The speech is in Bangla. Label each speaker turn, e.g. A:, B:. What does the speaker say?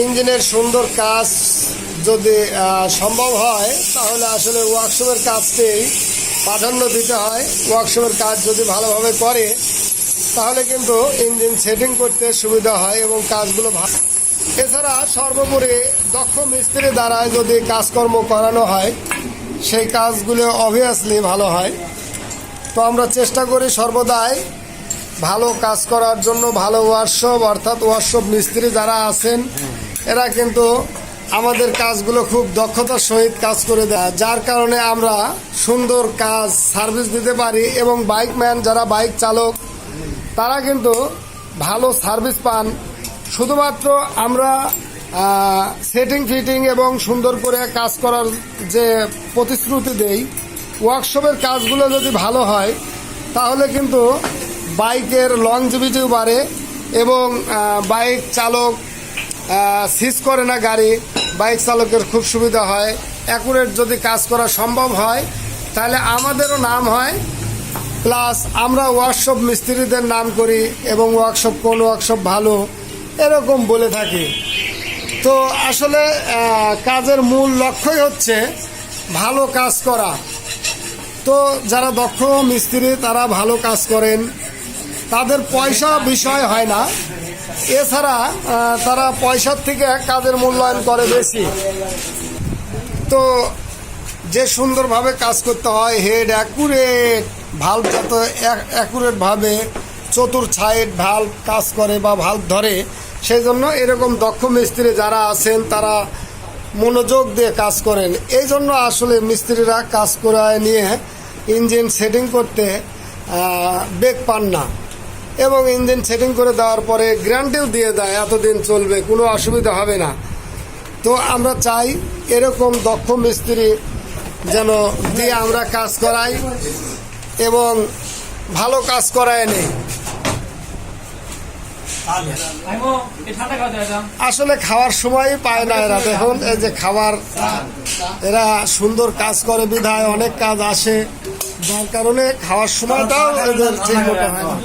A: ইঞ্জিনের সুন্দর কাজ যদি সম্ভব হয় তাহলে আসলে ওয়ার্কশপের কাজকেই প্রাধান্য দিতে হয়। ওয়ার্কশপের কাজ যদি ভালোভাবে করে তাহলে কিন্তু ইঞ্জিন সেটিং করতে সুবিধা হয় এবং কাজগুলো ভালো। এছাড়া সর্বোপরি দক্ষ মিস্ত্রি দ্বারা যদি কাজকর্ম করানো হয় সেই কাজগুলো অবভিয়াসলি ভালো হয়। তো আমরা চেষ্টা করি সর্বদাই ভালো কাজ করার জন্য। ভালো ওয়ার্কশপ অর্থাৎ ওয়ার্কশপ মিস্ত্রি যারা আছেন এরা কিন্তু আমাদের কাজগুলো খুব দক্ষতার সহিত কাজ করে দেয়, যার কারণে আমরা সুন্দর কাজ সার্ভিস দিতে পারি এবং বাইকম্যান যারা বাইক চালক তারা কিন্তু ভালো সার্ভিস পান। শুধুমাত্র আমরা সেটিং ফিটিং এবং সুন্দর করে কাজ করার যে প্রতিশ্রুতি দেই, ওয়ার্কশপের কাজগুলো যদি ভালো হয় তাহলে কিন্তু বাইকের লংজিভিটিও বাড়ে এবং বাইক চালক সিজ করে না গাড়ি। বাইক চালকের খুব সুবিধা হয়। অ্যাকুরেট যদি কাজ করা সম্ভব হয় তাহলে আমাদেরও নাম হয়, প্লাস আমরা ওয়ার্কশপ মিস্ত্রিদের নাম করি এবং ওয়ার্কশপ কোন ওয়ার্কশপ ভালো এরকম বলে থাকি। তো আসলে কাজের মূল লক্ষ্যই হচ্ছে ভালো কাজ করা। তো যারা দক্ষ মিস্ত্রি তারা ভালো কাজ করেন, তাদের পয়সা বিষয় হয় না। এছাড়া তারা পয়সার থেকে কাজের মূল্যায়ন করে বেশি। তো যে সুন্দরভাবে কাজ করতে হয়, হেড অ্যাকুরেট, ভাল্ব যত অ্যাকুরেটভাবে চতুর্থ সাইড ভাল্ব কাজ করে বা ভাল্ব ধরে, সেই জন্য এরকম দক্ষ মিস্ত্রি যারা আছেন তারা মনোযোগ দিয়ে কাজ করেন। এই জন্য আসলে মিস্ত্রিরা কাজ করায় নিয়ে ইঞ্জিন সেটিং করতে বেগ পান না এবং ইঞ্জিন সেটিং করে দেওয়ার পরে গ্যারান্টিও দিয়ে দেয় এতদিন চলবে, কোনো অসুবিধা হবে না। তো আমরা চাই এরকম দক্ষ মিস্ত্রি যেন দিয়ে আমরা কাজ করাই এবং ভালো কাজ করায় নেই। আসলে খাওয়ার সময় পায় না এরা। দেখুন এই যে খাবার, এরা সুন্দর কাজ করে বিধায় অনেক কাজ আসে, যার কারণে খাওয়ার সময়টাও এদের ঠিক মতো হয় না।